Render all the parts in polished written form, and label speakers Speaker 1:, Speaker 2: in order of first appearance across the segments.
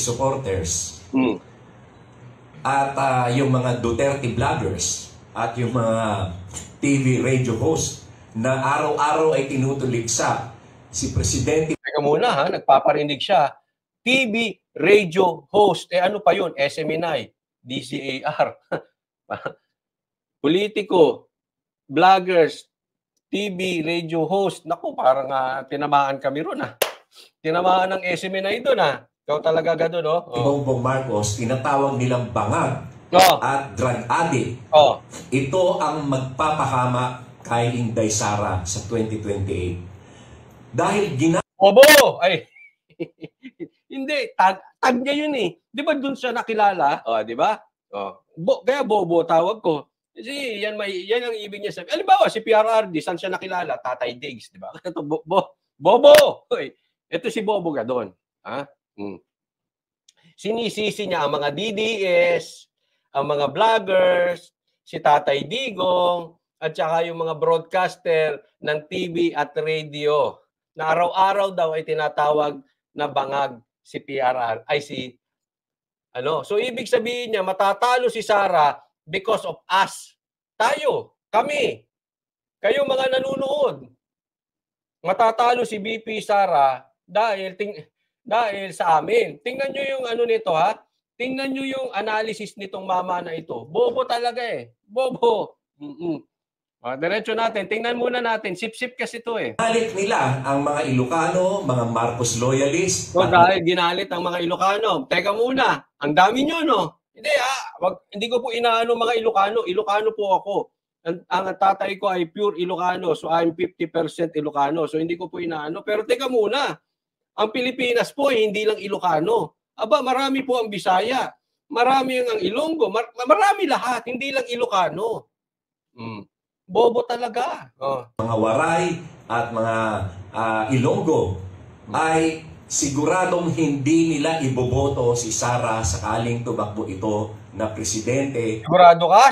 Speaker 1: supporters at yung mga Duterte vloggers at yung mga TV radio host na araw-araw ay tinutuligsa si Presidente.
Speaker 2: Teka muna ha, nagpaparinig siya. TV radio host. Ano pa yun? SMNI, DCAR. Politiko, vloggers, TV radio host. Naku, parang tinamaan kami ron Tinamaan ng SMNI doon Ikaw talaga gado, no?
Speaker 1: Bongbong Marcos, tinatawag nilang bangag at drug addict. Ito ang magpapahama kay Inday Sara sa 2028. Dahil
Speaker 2: Bobo! Ay! Hindi, tag niya yun Di ba doon siya nakilala? Di ba? Kaya Bobo tawag ko. Kasi yan ang ibig niya sabihin. Halimbawa, si PRRD, saan siya nakilala? Tatay Diggs, di ba? Ito, Bobo! Ito si Bobo ka doon. Sinisisi niya ang mga DDS, ang mga vloggers, si Tatay Digong, at saka yung mga broadcaster ng TV at radio na araw-araw daw ay tinatawag na bangag si PRR, So ibig sabihin niya, matatalo si Sara because of us. Tayo, kami, kayo mga nanonood. Matatalo si BP Sara dahil sa amin. Tingnan nyo yung nito Tingnan nyo yung analysis nitong mama na ito. Bobo talaga Bobo. Diretso natin. Tingnan muna natin. Sip-sip kasi ito
Speaker 1: Ginalit nila ang mga Ilocano, mga Marcos loyalists.
Speaker 2: Dahil ginalit ang mga Ilocano. Teka muna. Ang dami nyo, no? Hindi ko po inaano mga Ilocano. Ilocano po ako. Ang tatay ko ay pure Ilocano. So I'm 50% Ilocano. So hindi ko po inaano. Pero teka muna. Ang Pilipinas po ay hindi lang Ilocano. Marami po ang Bisaya. Marami ang Ilonggo. Marami lahat. Hindi lang Ilocano. Bobo talaga.
Speaker 1: Mga Waray at mga Ilonggo ay siguradong hindi nila iboboto si Sara sakaling tumakbo ito na presidente.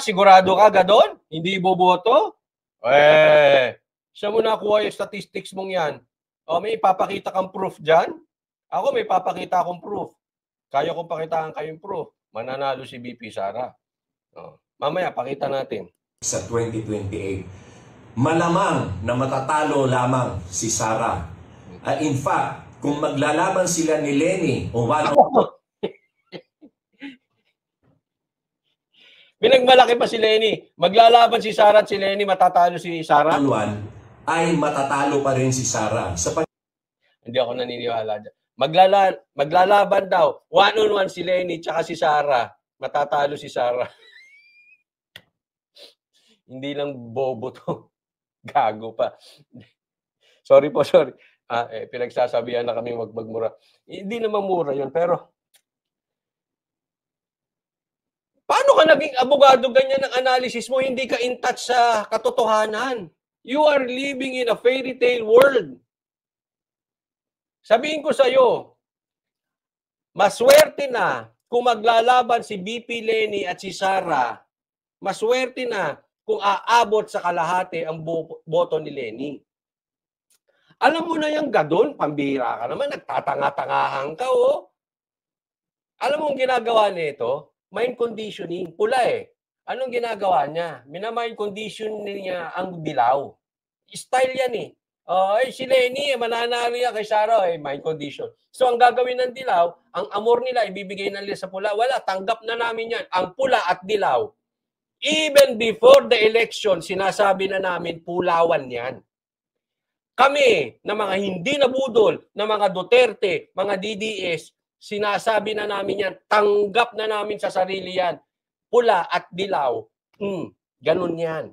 Speaker 2: Sigurado ka, Gadon? Hindi iboboto? Siya mo nakuha yung statistics mong yan. May ipapakita kang proof dyan? Ako may papakita akong proof. Kaya kong pakitaan kayong proof. Mananalo si BP Sara. Mamaya, pakita natin.
Speaker 1: Sa 2028, malamang na matatalo lamang si Sara. In fact, kung maglalaban sila ni Lenny o
Speaker 2: Pinagmalaki pa si Lenny. Maglalaban si Sara at si Lenny, matatalo si Sara?
Speaker 1: Ay matatalo pa rin si Sara.
Speaker 2: Hindi ako naniniwala dyan. Maglalaban daw. 1-on-1 si Lenny tsaka si Sara. Matatalo si Sara. Hindi lang bobo to. Gago pa. Sorry. Pinagsasabihan na kami magmura. Hindi naman mura yun, pero paano ka naging abogado ganyan ng analysis mo? Hindi ka in touch sa katotohanan. You are living in a fairy tale world. Sabihin ko sa'yo, maswerte na kung maglalaban si BP Lenny at si Sara. Maswerte na kung aabot sa kalahati ang boto ni Lenny. Alam mo na yung Gadon, pambira ka naman, nagtatanga-tangahan ka, Alam mo ang ginagawa nito? Mind conditioning. Pula Anong ginagawa niya? Mina-mind conditioning niya ang dilaw. Style yan si Lenny, mananalo yan kay Sara, mind condition. So ang gagawin ng dilaw, ang amor nila, ibibigay nila sa pula. Wala, tanggap na namin yan. Ang pula at dilaw. Even before the election, sinasabi na namin pulawan yan. Kami, na mga hindi nabudol, na mga Duterte, mga DDS, sinasabi na namin yan, tanggap na namin sa sarili yan. Pula at dilaw. Ganun yan.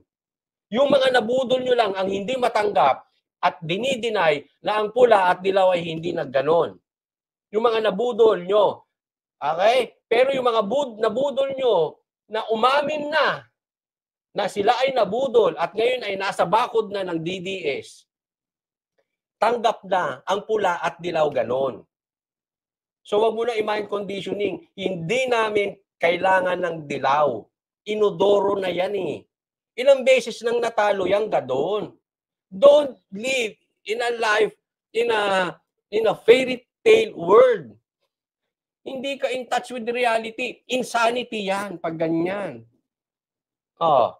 Speaker 2: Yung mga nabudol nyo lang ang hindi matanggap at dinideny na ang pula at dilaw ay hindi nagganon. Yung mga nabudol nyo. Okay? Pero yung mga nabudol nyo, na umamin na sila ay nabudol at ngayon ay nasa bakod na ng DDS, tanggap na ang pula at dilaw ganon. So wag mo na i-mind conditioning. Hindi namin kailangan ng dilaw. Inodoro na yan Ilang beses nang natalo yung Gadon. Don't live in a life, in a fairy tale world. Hindi ka in touch with reality. Insanity yan pag ganyan. Oh,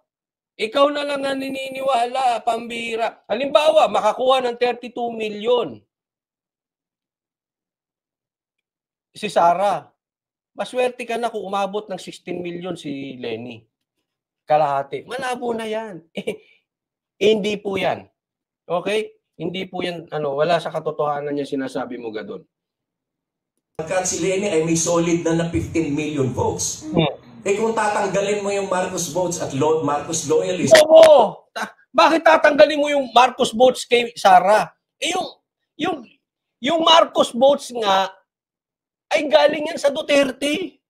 Speaker 2: ikaw na lang ang naniniwala, pambira. Halimbawa, makakuha ng 32 million si Sara. Maswerte ka na kung umabot ng 16 million si Lenny. Kalahati. Malabo na yan. Hindi po yan. Okay? Hindi po yan, wala sa katotohanan niya sinasabi mo gadon.
Speaker 1: Pagkat si Lenny ay may solid na 15 million votes. Eh kung tatanggalin mo yung Marcos votes at Marcos loyalists.
Speaker 2: Oo! Bakit tatanggalin mo yung Marcos votes kay Sara? Eh yung Marcos votes nga ay galing yan sa Duterte.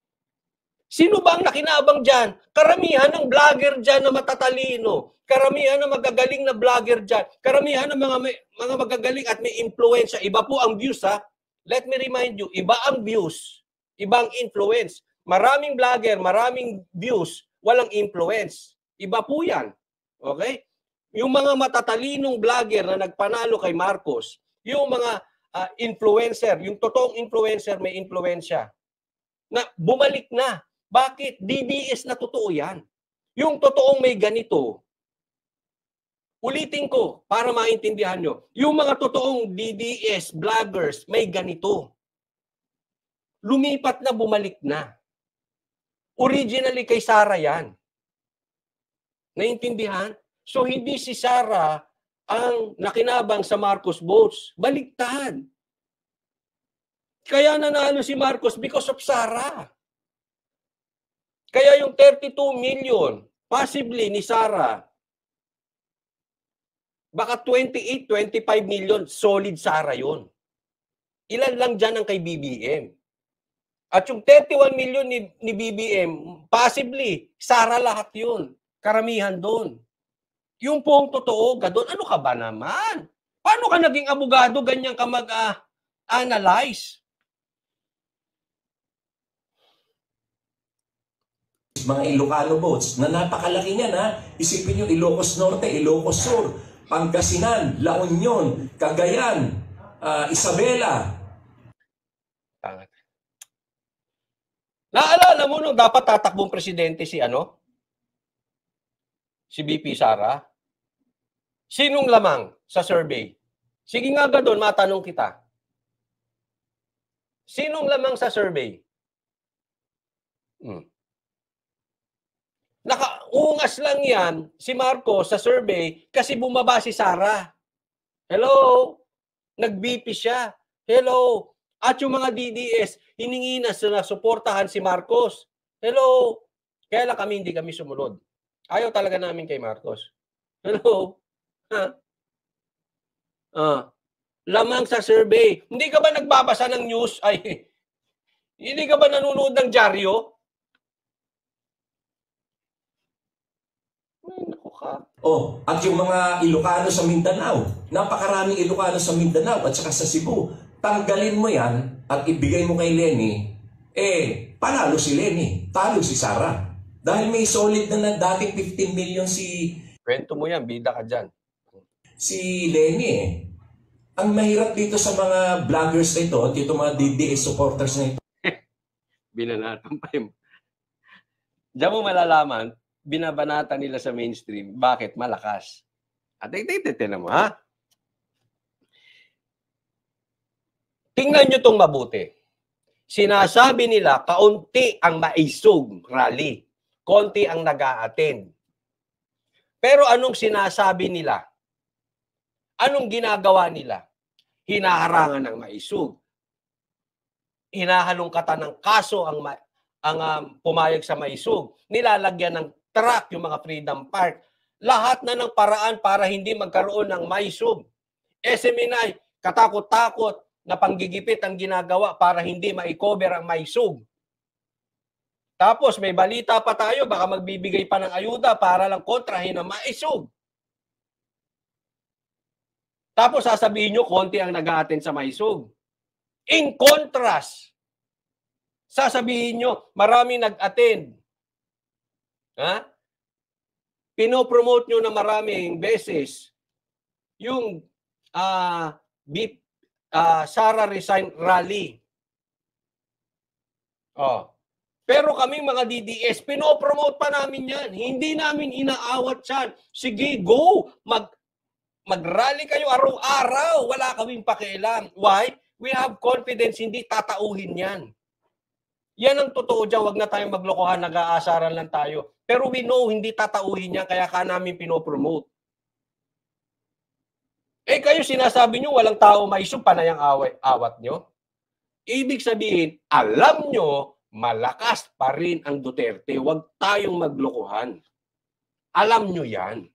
Speaker 2: Sino ba ang nakinabang dyan? Karamihan ng vlogger dyan na matatalino. Karamihan ng magagaling na vlogger dyan. Karamihan ng mga magagaling at may influensya. Iba po ang views, ha? Let me remind you, iba ang views, ibang influence. Maraming vlogger, maraming views, walang influence. Iba po yan. Okay? Yung mga matatalinong vlogger na nagpanalo kay Marcos, yung mga influencer, yung totoong influencer may influensya, na bumalik na. Bakit? DDS na totoo yan. Yung totoong may ganito, ulitin ko para maintindihan nyo, yung mga totoong DDS, vloggers, may ganito. Lumipat na, bumalik na. Originally kay Sara yan. Naintindihan? So hindi si Sara ang nakinabang sa Marcos votes. Baliktad. Kaya nanalo si Marcos because of Sara. Kaya yung 32 million, possibly ni Sara, baka 28, 25 million, solid Sara yun. Ilan lang dyan ang kay BBM. At yung 31 million ni BBM, possibly, Sara lahat yun. Karamihan doon. Yung pong totoo, gadon, ano ka ba naman? Paano ka naging abogado, ganyan ka mag-analyze?
Speaker 1: Mga Ilocano votes na napakalaki niyan, ha? Isipin nyo, Ilocos Norte, Ilocos Sur, Pangasinan, La Union, Cagayan, Isabela.
Speaker 2: Naalala mo nung dapat tatakbong presidente si Si BP Sara? Sinong lamang sa survey? Sige nga gadon, matanong kita. Sinong lamang sa survey? Nakaungas lang yan si Marcos sa survey kasi bumaba si Sara. Hello? Nag-BP siya. Hello? At yung mga DDS, hiningi na suportahan si Marcos. Hello? Kaya lang hindi kami sumunod. Ayaw talaga namin kay Marcos. Hello? Lamang sa survey. Hindi ka ba nagbabasa ng news? Ay, hindi ka ba nanonood ng dyaryo?
Speaker 1: Oh, at yung mga Ilocano sa Mindanao, napakaraming Ilocano sa Mindanao at saka sa Cebu, tanggalin mo yan at ibigay mo kay Lenny, panalo si Lenny, talo si Sara. Dahil may solid na dating 15 million si...
Speaker 2: Kwento mo yan, bida ka dyan.
Speaker 1: Si Lenny Ang mahirap dito sa mga vloggers na ito at itong mga DDS supporters na ito.
Speaker 2: Binanatan pa yun. Diyan mo malalaman, binabanatan nila sa mainstream. Bakit? Malakas. At tingnan mo, ha? Tingnan nyo itong mabuti. Sinasabi nila, kaunti ang maisog rally. Konti ang nag-a-attend. Pero anong sinasabi nila? Anong ginagawa nila? Hinaharangan ng maisog. Hinahalungkatan ng kaso ang pumayag sa maisog. Nilalagyan ng truck yung mga Freedom Park. Lahat na ng paraan para hindi magkaroon ng maisog. SMNI, katakot-takot na panggigipit ang ginagawa para hindi ma-cover ang maisog. Tapos may balita pa tayo, baka magbibigay pa ng ayuda para lang kontrahin ang maisog. Tapos sasabihin nyo, konti ang nag-a-attend sa maisog. In contrast, sasabihin nyo, marami nag-attend. Ha? Pinopromote nyo na maraming beses yung Sara Resign Rally. Oh. Pero kami mga DDS, pinopromote pa namin yan. Hindi namin inaawat yan. Sige, go! Mag-rally kayo araw-araw. Wala kaming pakialam. Why? We have confidence, hindi tatauhin yan. Yan ang totoo dyan. Huwag na tayong maglokohan, nag-aasaran lang tayo. Pero we know, hindi tatauhin yan, kaya ka namin pinopromote. Eh kayo sinasabi nyo, walang tao maisog, panay ang awat nyo. Ibig sabihin, alam nyo, malakas pa rin ang Duterte. Huwag tayong maglokohan. Alam nyo yan.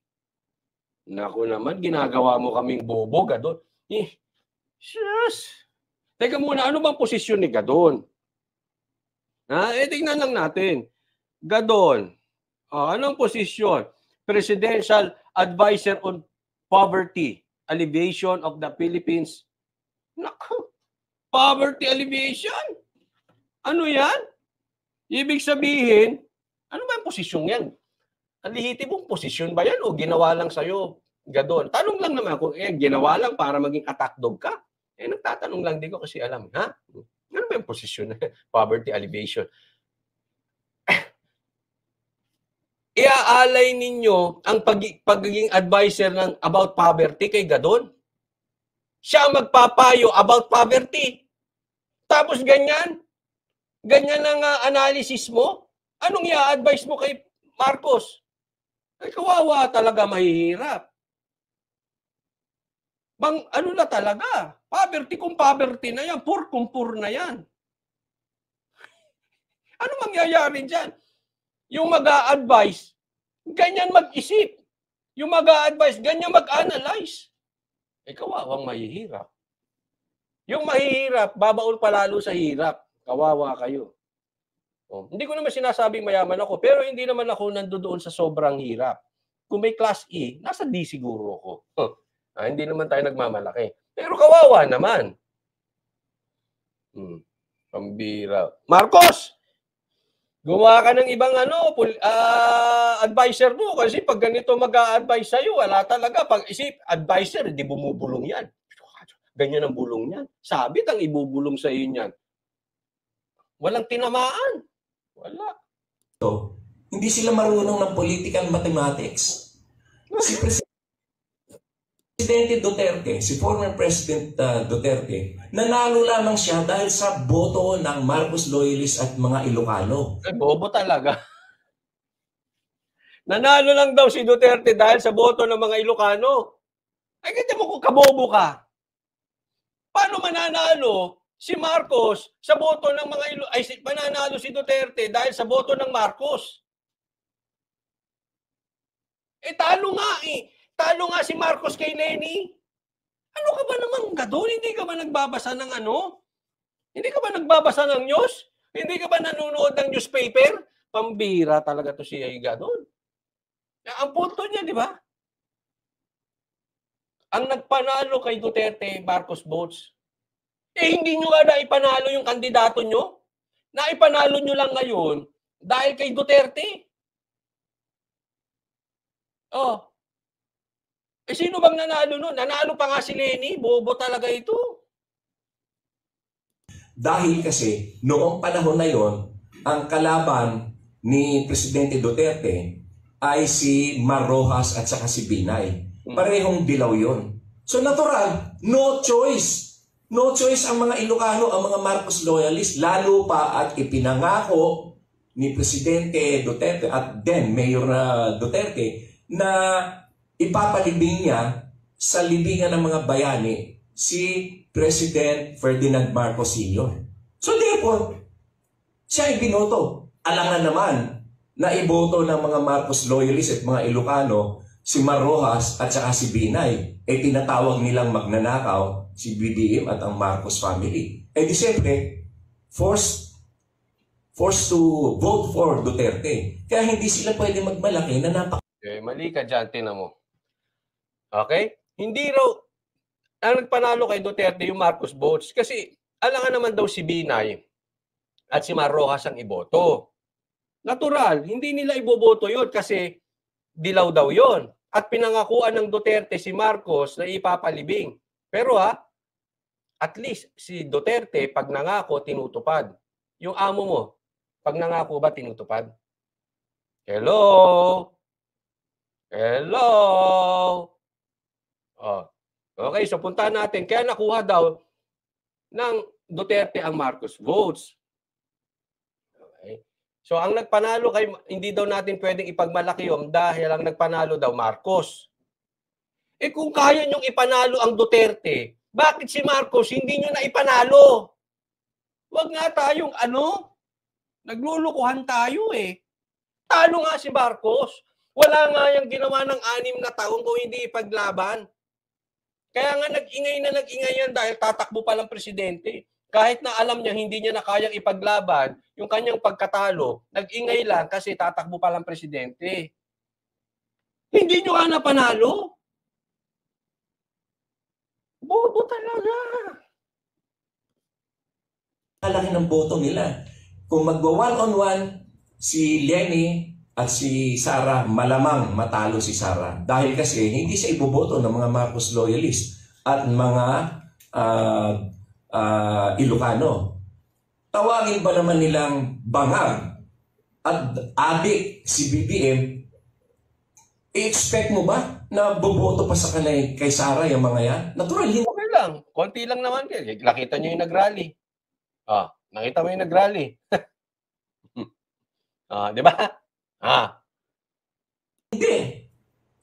Speaker 2: Naku naman, ginagawa mo kaming bobo, Gadon. Shush! Teka muna, ano bang posisyon ni Gadon? Tingnan lang natin. Gadon, anong posisyon? Presidential Advisor on Poverty, Alleviation of the Philippines. Naku, poverty alleviation? Ano yan? Ibig sabihin, ano ba yung posisyon yan? Ang lihitibong posisyon ba yan o ginawa lang sa'yo, Gadon? Tanong lang naman kung ginawa lang para maging attack dog ka. Nagtatanong lang din ko kasi alam. Ha? Ano ba yung posisyon? Poverty alleviation. Iaalay ninyo ang pagiging advisor ng about poverty kay Gadon. Siya ang magpapayo about poverty. Tapos ganyan ang analysis mo? Anong i-advise mo kay Marcos? Ay, kawawa talaga, mahihirap. Ano na talaga? Poverty kung poverty na yan. Poor kung poor na yan. Ano mangyayari dyan? Yung mag-a-advise, ganyan mag-isip. Yung mag-a-advise, ganyan mag-analyze. Kawawang mahihirap. Yung mahihirap, babaon palalo sa hirap. Kawawa kayo. Hindi ko naman sinasabing mayaman ako, pero hindi naman ako nandoon sa sobrang hirap. Kung may class E, nasa D siguro ako. Hindi naman tayo nagmamalaki. Pero kawawa naman. Pambira. Marcos! Gumawa ka ng ibang advisor mo. Kasi pag ganito mag-a-advise sa'yo, wala talaga. Pag isip, advisor, hindi bumubulong yan. Ganyan ang bulong niyan. Sabit ang ibubulong sa iyo niyan. Walang tinamaan. Wala.
Speaker 1: Hindi sila marunong ng political mathematics. Si Presidente Duterte, si former President Duterte, nanalo lamang siya dahil sa boto ng Marcos loyalists at mga Ilocano.
Speaker 2: Bobo talaga. Nanalo lang daw si Duterte dahil sa boto ng mga Ilocano. Kita mo kung kabobo ka. Paano mananalo si Marcos sa boto ng mga mananalo si Duterte dahil sa boto ng Marcos? Talo nga Talo nga si Marcos kay Leni. Ano ka ba naman, Gadon? Hindi ka ba nagbabasa ng Hindi ka ba nagbabasa ng news? Hindi ka ba nanonood ng newspaper? Pambira talaga to si Gadon. Ang punto niya, di ba? Ang nagpanalo kay Duterte, Marcos votes. Hindi nyo nga naipanalo yung kandidato nyo. Naipanalo nyo lang ngayon dahil kay Duterte. Sino bang nanalo nun? Nanalo pa nga si Leni. Bobo talaga ito.
Speaker 1: Dahil kasi noong panahon na yon, ang kalaban ni Presidente Duterte ay si Mar Rojas at saka si Binay. Parehong dilaw yon. So natural, no choice. No choice ang mga Ilocano, ang mga Marcos loyalists, lalo pa at ipinangako ni Presidente Duterte at then Mayor Duterte na ipapalibing niya sa libingan ng mga bayani si President Ferdinand Marcos Sr. So therefore, siya ay binoto. Alangan naman na iboto ng mga Marcos loyalists at mga Ilocano si Mar Rojas at saka si Binay. Tinatawag nilang magnanakaw si BBM at ang Marcos family. Di siyempre, forced to vote for Duterte. Kaya hindi sila pwede magmalaki na
Speaker 2: mali ka dyan, tinan mo. Okay? Hindi raw, ang nagpanalo kay Duterte yung Marcos votes kasi alangan naman daw si Binay at si Mar Rojas ang iboto. Natural, hindi nila iboboto yun kasi dilaw daw yon. At pinangakuan ng Duterte si Marcos na ipapalibing. Pero at least si Duterte pag nangako tinutupad. yung amo mo, pag nangako ba, tinutupad? Hello? Hello? Oh. Okay, so puntahan natin. Kaya nakuha daw ng Duterte ang Marcos votes. Okay. So ang nagpanalo kay hindi daw natin pwedeng ipagmalaki yun dahil ang nagpanalo daw Marcos. Eh kung kaya niyong ipanalo ang Duterte, bakit si Marcos hindi niyo na ipanalo? Wag nga tayong naglulukuhan tayo eh. Talo nga si Marcos. Wala nga yung ginawa ng 6 na taon kung hindi ipaglaban. Kaya nga nag-ingay yan dahil tatakbo pa lang presidente. Kahit na alam niya hindi niya na kayang ipaglaban yung kanyang pagkatalo, nag-ingay lang kasi tatakbo pa lang presidente. Hindi nyo nga napanalo. Bobo talaga.
Speaker 1: Kalaki ng boto nila. Kung magwa one-on-one, si Lenny at si Sara, malamang matalo si Sara. Dahil kasi hindi siya iboboto ng mga Marcos loyalist at mga Ilocano. Tawagin ba naman nilang bangag at adik si BBM, i-expect mo ba na boboto pa sa kanay kay Sara yung mga yan? Natural, hindi.
Speaker 2: Okay lang. Konti lang naman. Nakita nyo yung nag-rally. Nakita mo yung nag-rally. Di ba?
Speaker 1: Hindi.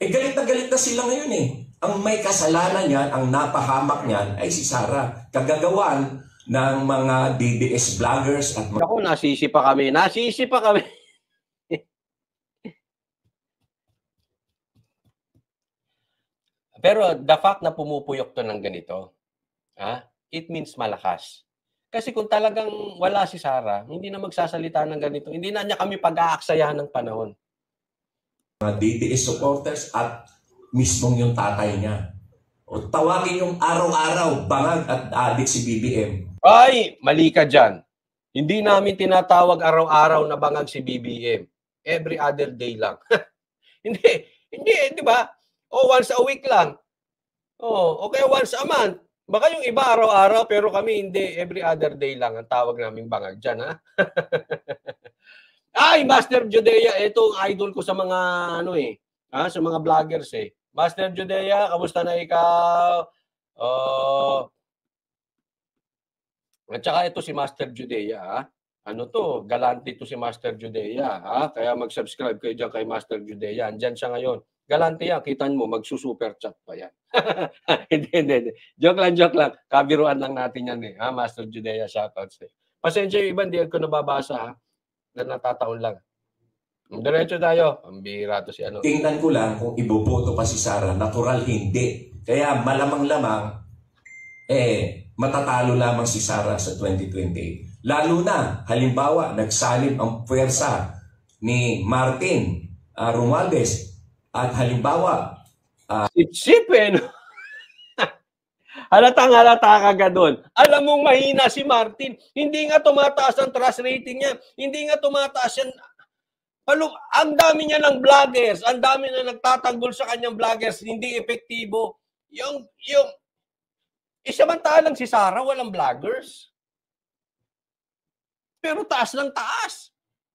Speaker 1: Galit na sila ngayon eh. Ang may kasalanan niyan, ang napahamak niyan ay si Sara. Kagagawan ng mga DDS vloggers at mga...
Speaker 2: Ako, nasisi pa kami. Pero the fact na pumupuyok to ng ganito, it means malakas. Kasi kung talagang wala si Sara, hindi na magsasalita ng ganito. Hindi na niya kami pag-aaksayahan ng panahon.
Speaker 1: Mga DDS supporters at mismong yung tatay niya. O tawagin yung araw-araw, bangag at adik si BBM.
Speaker 2: Ay, mali ka dyan. Hindi namin tinatawag araw-araw na bangag si BBM. Every other day lang. Hindi, di ba? O once a week lang. Okay, once a month. Baka yung iba araw-araw, pero kami hindi. Every other day lang ang tawag namin bangag dyan, ha? Ay, Master Judea, ito ang idol ko sa mga, sa mga vloggers, eh. Master Judea, kamusta na ikaw? At saka ito si Master Judea, ha? Galante to si Master Judea, ha? Kaya mag-subscribe kayo dyan kay Master Judea. Andyan siya ngayon. Galante yan, kitan mo, magsusuper chat pa yan. Hindi. Joke lang. Kabiruan lang natin yan, eh. Ha? Master Judea, shoutouts, eh. Pasensya yung iba, hindi ko nababasa, ha? Na natataon lang. Diretso tayo. Ang bihira to si
Speaker 1: Tingnan ko lang kung iboboto pa si Sara. Natural, hindi. Kaya malamang-lamang, matatalo lamang si Sara sa 2028. Lalo na, halimbawa, nagsalib ang puwersa ni Martin Romualdez at halimbawa,
Speaker 2: sip, no? Halata ka doon. Alam mong mahina si Martin. Hindi nga tumataas ang trust rating niya. Hindi nga tumataas yan. Ang dami niya ng vloggers. Ang dami na nagtatanggol sa kanyang vloggers. Hindi epektibo. Samantalang si Sara, walang vloggers. Pero taas ng taas.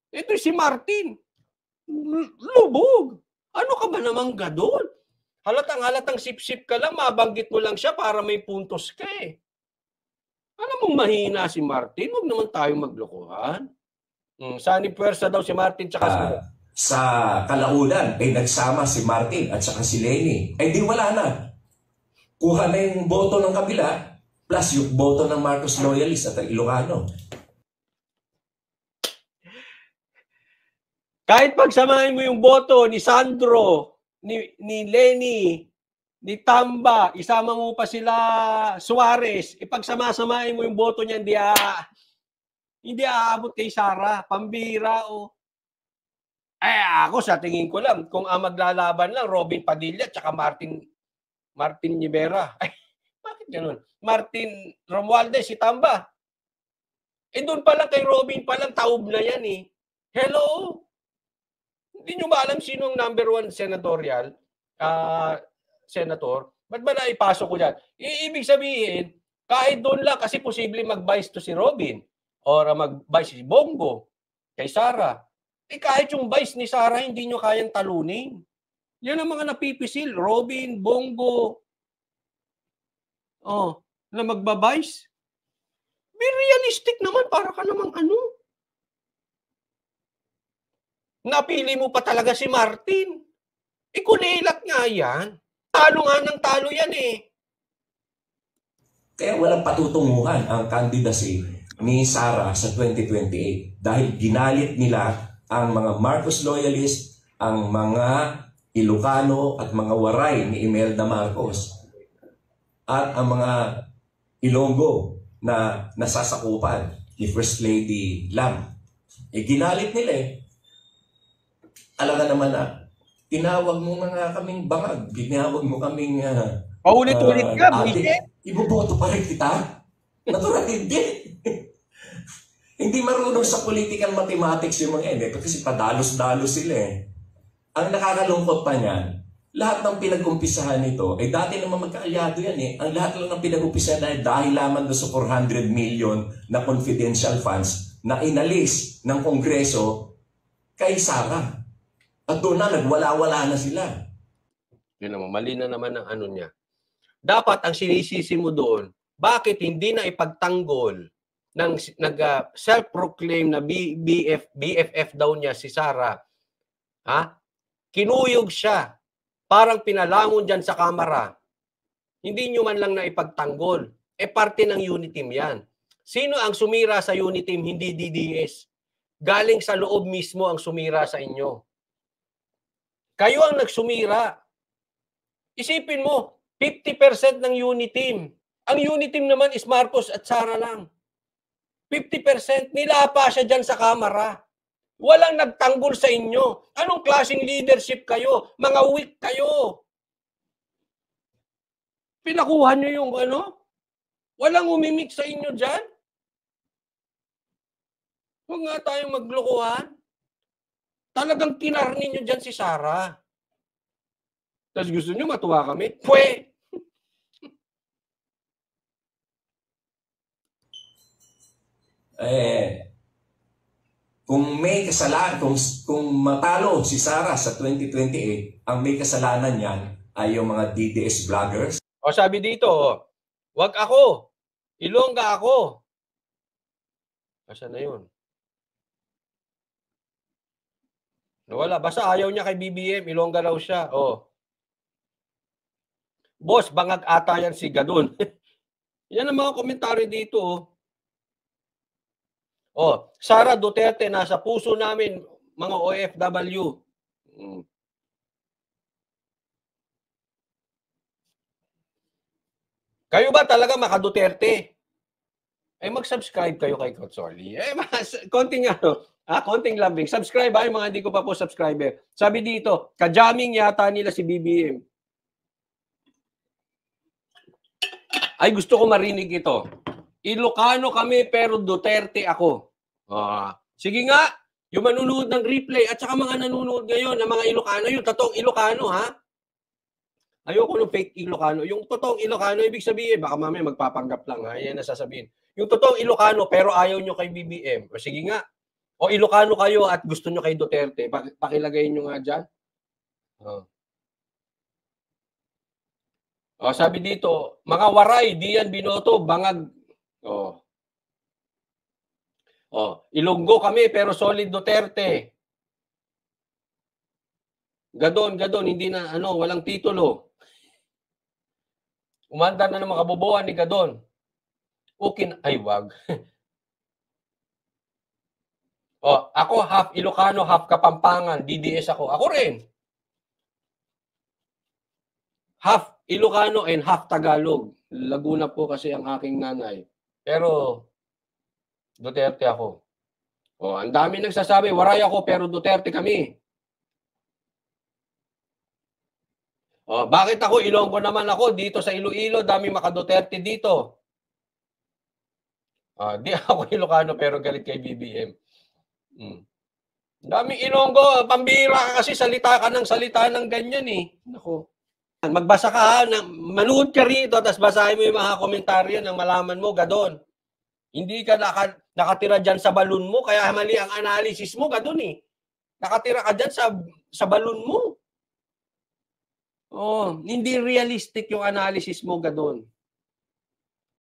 Speaker 2: Ito si Martin. Lubog. Ano ka ba namang gadon? Halatang sip-sip ka lang, mabanggit mo lang siya para may puntos ka eh. Alam mong mahina si Martin, huwag naman tayong maglokohan. Saan puwersa daw si Martin tsaka
Speaker 1: sa kalaunan, nagsama si Martin at saka si Lenny. Di wala na. Kuha na yung boto ng kabila plus yung boto ng Marcos loyalist at Ilocano.
Speaker 2: Kahit pagsamahin mo yung boto ni Sandro, ni Lenny, ni Tamba, isama mo pa sila Suarez, ipagsama-samahin mo yung boto niya, hindi aabot kay Sara. Pambira o. Ako sa tingin ko lang, kung maglalaban lang, Robin Padilla at Martin Rivera. Bakit ganun? Martin Romualdez, si Tamba. Doon pa lang kay Robin pa lang, taob na yan eh. Hello? Hindi nyo ba alam sino ang number 1 senatorial? Senator? Ba't ba naipasok ko dyan? Ibig sabihin, kahit doon lang, kasi posible mag-vice to si Robin. or mag-vice si Bongo kay Sara. Eh kahit yung vice ni Sara, hindi nyo kayang talunin. Yan ang mga napipisil. Robin, Bongo, na magbabice. Be realistic naman, para ka namang ano. Napili mo pa talaga si Martin. Kunelat nga yan. Talo nga ng talo yan eh.
Speaker 1: Kaya walang patutunguhan ang candidacy ni Sara sa 2028 dahil ginalit nila ang mga Marcos loyalist, ang mga Ilocano at mga waray ni Imelda Marcos at ang mga Ilonggo na nasasakupan ni First Lady Lam. Ginalit nila eh. Alam ka naman na, tinawag mo nga kaming bangag, tinawag mo kaming
Speaker 2: paulit-ulit ka,
Speaker 1: iboboto pa rin kita? Natural, hindi. Hindi marunong sa political mathematics yung mga ene kasi padalos-dalos sila eh. Ang nakakalungkot pa niyan, lahat ng pinag-umpisahan nito, dati naman magkaalyado yan eh. Ang lahat lang ng pinag-umpisahan na dahil lamang doon sa 400 million na confidential funds na inalis ng Kongreso kay Sara. At doon na, nagwala-wala na sila.
Speaker 2: Yun naman, mali na naman ang ano niya. Dapat ang sinisisi mo doon, bakit hindi na ipagtanggol ng self-proclaim na BFF daw niya si Sara? Kinuyog siya. Parang pinalangon dyan sa kamera. Hindi nyo man lang na ipagtanggol. Parte ng Uniteam yan. Sino ang sumira sa Uniteam, hindi DDS? Galing sa loob mismo ang sumira sa inyo. Kayo ang nagsumira. Isipin mo, 50% ng Uniteam. Ang Uniteam naman is Marcos at Sara lang. 50%, nilapa siya dyan sa kamera. Walang nagtanggol sa inyo. Anong klaseng leadership kayo? Mga weak kayo. Pinakuha nyo yung ano? Walang umimik sa inyo dyan? Huwag nga tayong maglokohan. Talagang kinarni nyo dyan si Sara. Tapos gusto nyo matuwa kami? Pwe!
Speaker 1: Kung may kasalanan, kung matalo si Sara sa 2028, ang may kasalanan niyan ay yung mga DDS vloggers.
Speaker 2: Sabi dito, wag ako. Ilongga ako. Asa na yun? Wala. Basta ayaw niya kay BBM. Ilongga raw siya. Boss, bangag ata yan si Gadon. Yan ang mga komentary dito. Sara Duterte, nasa puso namin, mga OFW. Kayo ba talaga maka-Duterte? Mag-subscribe kayo kay Coach Orly. Konting lambing. Subscribe yung mga hindi ko pa po subscriber. Sabi dito, kajaming yata nila si BBM. Ay, gusto ko marinig ito. Ilocano kami pero Duterte ako. Sige nga, yung manunood ng replay at saka mga nanonood ngayon ng mga Ilocano, yung totoong Ilocano ha. Ayoko ng fake Ilocano. Yung totoong Ilocano, ibig sabihin, baka mamaya magpapanggap lang ha. Yan ang sasabihin. Yung totoong Ilocano pero ayaw nyo kay BBM. Sige nga. Ilocano kayo at gusto nyo kay Duterte. Pakilagay nyo nga dyan. Sabi dito, mga waray, di yan binoto, bangag. Ilonggo kami pero solid Duterte. Gadon, hindi na walang titulo. Umandar na ng mga kabobohan ni Gadon. Ay wag. Ako half Ilocano, half Kapampangan, DDS ako. Ako rin. Half Ilocano and half Tagalog. Laguna po kasi ang aking nanay. Pero Duterte ako. Ang dami nagsasabi, waray ako pero Duterte kami. Bakit ako? Ilonggo naman ako. Dito sa Iloilo, dami maka-Duterte dito. Di ako Ilocano pero galit kay BBM. Daming Ilonggo. Pambira ka kasi salita ka ng ganyan eh. Nako. Magbasa ka ha. Manood ka rito tapos basahin mo yung mga komentaryo nang malaman mo, Gadon. Hindi ka nakatira dyan sa balon mo, kaya mali ang analysis mo, gadun eh. Nakatira ka dyan sa balon mo. Oh, hindi realistic yung analysis mo, gadun.